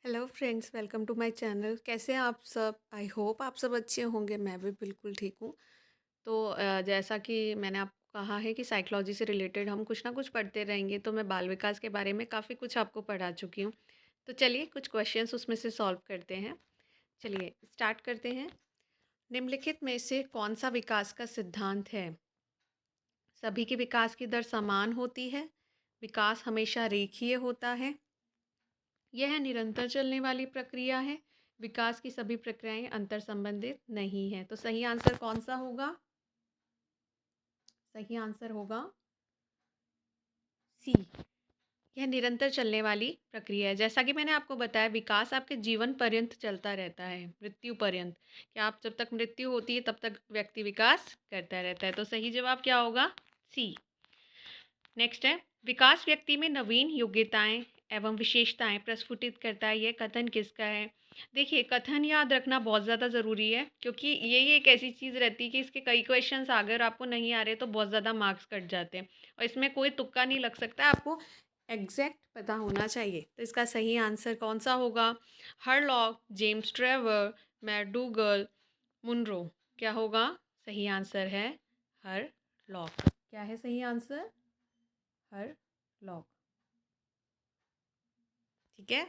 Hello friends, welcome to my channel. कैसे हैं आप सब? आई होप आप सब अच्छे होंगे। मैं भी बिल्कुल ठीक हूँ। तो जैसा कि मैंने आपको कहा है कि साइकोलॉजी से रिलेटेड हम कुछ ना कुछ पढ़ते रहेंगे, तो मैं बाल विकास के बारे में काफ़ी कुछ आपको पढ़ा चुकी हूँ। तो चलिए कुछ क्वेश्चंस उसमें से सॉल्व करते हैं। चलिए स्टार्ट करते हैं। निम्नलिखित में से कौन सा विकास का सिद्धांत है? सभी के विकास की दर समान होती है। विकास हमेशा रेखीय होता है। यह निरंतर चलने वाली प्रक्रिया है। विकास की सभी प्रक्रियाएं अंतर संबंधित नहीं है। तो सही आंसर कौन सा होगा? सही आंसर होगा सी। यह निरंतर चलने वाली प्रक्रिया है। जैसा कि मैंने आपको बताया, विकास आपके जीवन पर्यंत चलता रहता है, मृत्यु पर्यंत। कि आप जब तक मृत्यु होती है तब तक व्यक्ति विकास करता रहता है। तो सही जवाब क्या होगा? सी। नेक्स्ट है, विकास व्यक्ति में नवीन योग्यताएं एवं विशेषताएं प्रस्फुटित करता है। यह कथन किसका है? देखिए, कथन याद रखना बहुत ज़्यादा ज़रूरी है, क्योंकि यही एक ऐसी चीज़ रहती है कि इसके कई क्वेश्चंस अगर आपको नहीं आ रहे तो बहुत ज़्यादा मार्क्स कट जाते हैं। और इसमें कोई तुक्का नहीं लग सकता, आपको एग्जैक्ट पता होना चाहिए। तो इसका सही आंसर कौन सा होगा? Harlock, James Trevor, McDougall, Munro. क्या होगा? सही आंसर है हरलॉक। क्या है सही आंसर? हर लॉक। ठीक है,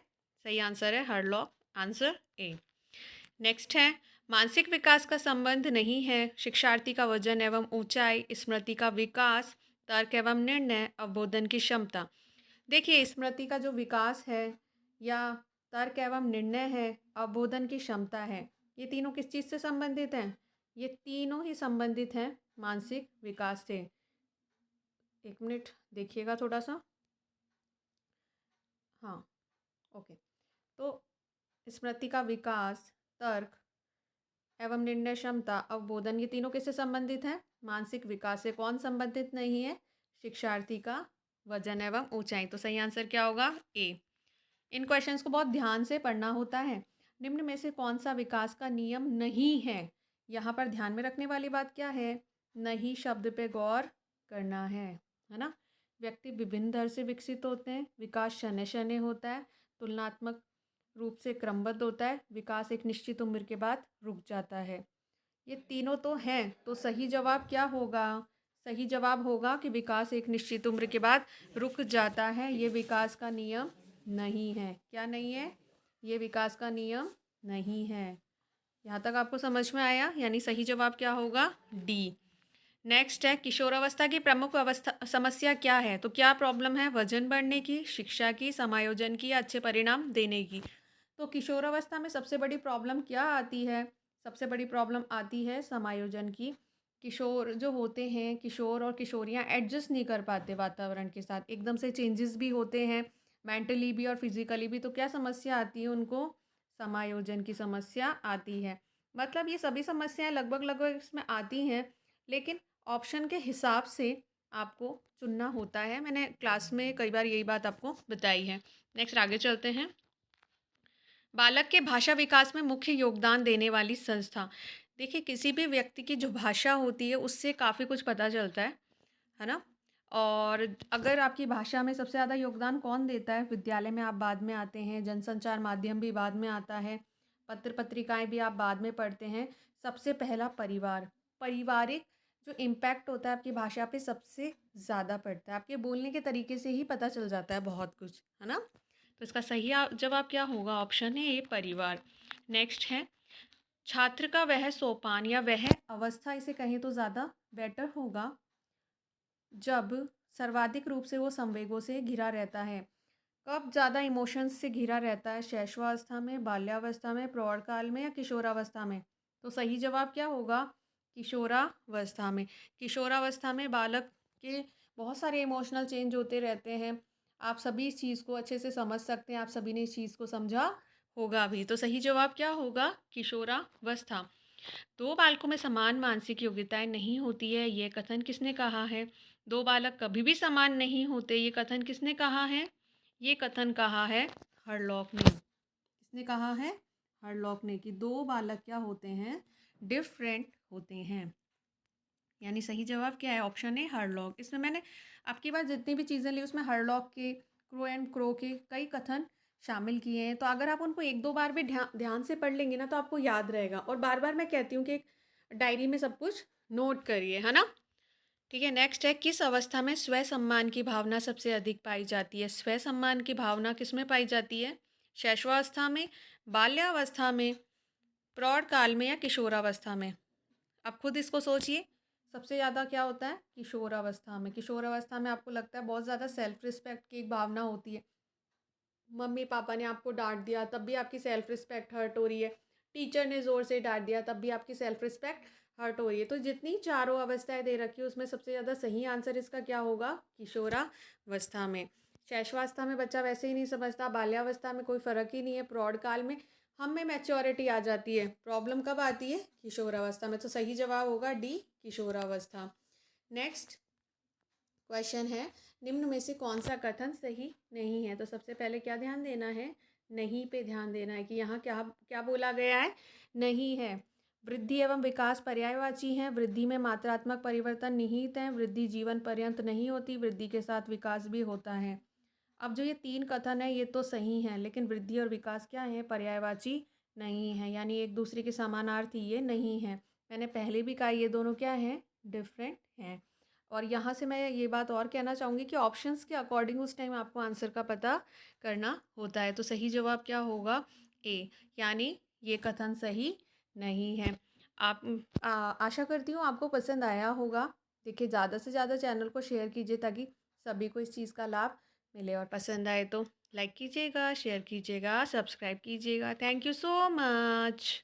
सही आंसर है हरलॉक। Answer A. नेक्स्ट है, मानसिक विकास का संबंध नहीं है शिक्षार्थी का वजन एवं ऊंचाई, स्मृति का विकास, तर्क एवं निर्णय, अवबोधन की क्षमता। देखिए, स्मृति का जो विकास है या तर्क एवं निर्णय है, अवबोधन की क्षमता है, ये तीनों किस चीज़ से संबंधित हैं? ये तीनों ही संबंधित हैं मानसिक विकास से। एक मिनट देखिएगा थोड़ा सा। हाँ, ओके। तो स्मृति का विकास, तर्क एवं निर्णय क्षमता, अवबोधन, ये तीनों किससे संबंधित हैं? मानसिक विकास से। कौन संबंधित नहीं है? शिक्षार्थी का वजन एवं ऊंचाई। तो सही आंसर क्या होगा? ए। इन क्वेश्चंस को बहुत ध्यान से पढ़ना होता है। निम्न में से कौन सा विकास का नियम नहीं है? यहाँ पर ध्यान में रखने वाली बात क्या है? नहीं शब्द पे गौर करना है ना। व्यक्ति विभिन्न दर से विकसित होते हैं। विकास शनै शनै होता है। तुलनात्मक रूप से क्रमबद्ध होता है। विकास एक निश्चित उम्र के बाद रुक जाता है। ये तीनों तो हैं, तो सही जवाब क्या होगा? सही जवाब होगा कि विकास एक निश्चित उम्र के बाद रुक जाता है। ये विकास का नियम नहीं है। क्या नहीं है? ये विकास का नियम नहीं है। यहाँ तक आपको समझ में आया? यानी सही जवाब क्या होगा? डी। नेक्स्ट है, किशोरावस्था की प्रमुख अवस्था समस्या क्या है? तो क्या प्रॉब्लम है? वजन बढ़ने की, शिक्षा की, समायोजन की, या अच्छे परिणाम देने की? तो किशोरावस्था में सबसे बड़ी प्रॉब्लम क्या आती है? सबसे बड़ी प्रॉब्लम आती है समायोजन की। किशोर जो होते हैं, किशोर और किशोरियाँ एडजस्ट नहीं कर पाते वातावरण के साथ। एकदम से चेंजेस भी होते हैं, मेंटली भी और फिजिकली भी। तो क्या समस्या आती है उनको? समायोजन की समस्या आती है। मतलब ये सभी समस्याएं लगभग लगभग इसमें आती हैं, लेकिन ऑप्शन के हिसाब से आपको चुनना होता है। मैंने क्लास में कई बार यही बात आपको बताई है। नेक्स्ट आगे चलते हैं। बालक के भाषा विकास में मुख्य योगदान देने वाली संस्था। देखिए, किसी भी व्यक्ति की जो भाषा होती है उससे काफ़ी कुछ पता चलता है ना। और अगर आपकी भाषा में सबसे ज़्यादा योगदान कौन देता है? विद्यालय में आप बाद में आते हैं, जनसंचार माध्यम भी बाद में आता है, पत्र पत्रिकाएं भी आप बाद में पढ़ते हैं। सबसे पहला परिवार, पारिवारिक जो इम्पैक्ट होता है आपकी भाषा पे सबसे ज़्यादा पड़ता है। आपके बोलने के तरीके से ही पता चल जाता है बहुत कुछ, है ना। तो इसका सही जवाब क्या होगा? ऑप्शन है ए, परिवार। नेक्स्ट है, छात्र का वह सोपान या वह अवस्था, इसे कहें तो ज़्यादा बेटर होगा, जब सर्वाधिक रूप से वो संवेगों से घिरा रहता है। कब ज़्यादा इमोशंस से घिरा रहता है? शैशवावस्था में, बाल्यावस्था में, प्रौढ़ काल में, या किशोरावस्था में? तो सही जवाब क्या होगा? किशोरावस्था में। किशोरावस्था में बालक के बहुत सारे इमोशनल चेंज होते रहते हैं। आप सभी इस चीज़ को अच्छे से समझ सकते हैं। आप सभी ने इस चीज़ को समझा होगा भी। तो सही जवाब क्या होगा? किशोरावस्था। दो बालकों में समान मानसिक योग्यताएं नहीं होती है, ये कथन किसने कहा है? दो बालक कभी भी समान नहीं होते, ये कथन किसने कहा है? ये कथन कहा है हरलॉक ने। किसने कहा है? हरलॉक ने, कि दो बालक क्या होते हैं? डिफरेंट होते हैं। यानी सही जवाब क्या है? ऑप्शन है हरलॉक। इसमें मैंने आपकी बात जितनी भी चीज़ें ली उसमें हरलॉक के, क्रो एंड क्रो के कई कथन शामिल किए हैं, तो अगर आप उनको एक दो बार भी ध्यान से पढ़ लेंगे ना तो आपको याद रहेगा। और बार बार मैं कहती हूँ कि एक डायरी में सब कुछ नोट करिए, है ना। ठीक है, नेक्स्ट है, किस अवस्था में स्व सम्मान की भावना सबसे अधिक पाई जाती है? स्व सम्मान की भावना किस में पाई जाती है? शैशवावस्था में, बाल्यावस्था में, प्रौढ़ काल में, या किशोरावस्था में? आप खुद इसको सोचिए, सबसे ज़्यादा क्या होता है? किशोरावस्था में। किशोरावस्था में आपको लगता है बहुत ज़्यादा सेल्फ रिस्पेक्ट की एक भावना होती है। मम्मी पापा ने आपको डांट दिया तब भी आपकी सेल्फ रिस्पेक्ट हर्ट हो रही है, टीचर ने ज़ोर से डांट दिया तब भी आपकी सेल्फ रिस्पेक्ट हर्ट हो रही है। तो जितनी चारों अवस्थाएं दे रखी है उसमें सबसे ज़्यादा सही आंसर इसका क्या होगा? किशोरावस्था में। शैशवावस्था में बच्चा वैसे ही नहीं समझता, बाल्यावस्था में कोई फ़र्क ही नहीं है, प्रौढ़ काल में हम में मैच्योरिटी आ जाती है। प्रॉब्लम कब आती है? किशोरावस्था में। तो सही जवाब होगा डी, किशोरावस्था। नेक्स्ट क्वेश्चन है, निम्न में से कौन सा कथन सही नहीं है? तो सबसे पहले क्या ध्यान देना है? नहीं पे ध्यान देना है कि यहाँ क्या क्या बोला गया है? नहीं है। वृद्धि एवं विकास पर्यायवाची हैं, वृद्धि में मात्रात्मक परिवर्तन निहित हैं, वृद्धि जीवन पर्यंत नहीं होती, वृद्धि के साथ विकास भी होता है। अब जो ये तीन कथन है ये तो सही हैं, लेकिन वृद्धि और विकास क्या है? पर्यायवाची नहीं है, यानी एक दूसरे के समानार्थी ये नहीं है। मैंने पहले भी कहा ये दोनों क्या हैं? डिफरेंट हैं। और यहाँ से मैं ये बात और कहना चाहूँगी कि ऑप्शंस के अकॉर्डिंग उस टाइम आपको आंसर का पता करना होता है। तो सही जवाब क्या होगा? ए, यानी ये कथन सही नहीं है। आप आशा करती हूँ आपको पसंद आया होगा। देखिए, ज़्यादा से ज़्यादा चैनल को शेयर कीजिए ताकि सभी को इस चीज़ का लाभ मिले, और पसंद आए तो लाइक कीजिएगा, शेयर कीजिएगा, सब्सक्राइब कीजिएगा। Thank you so much.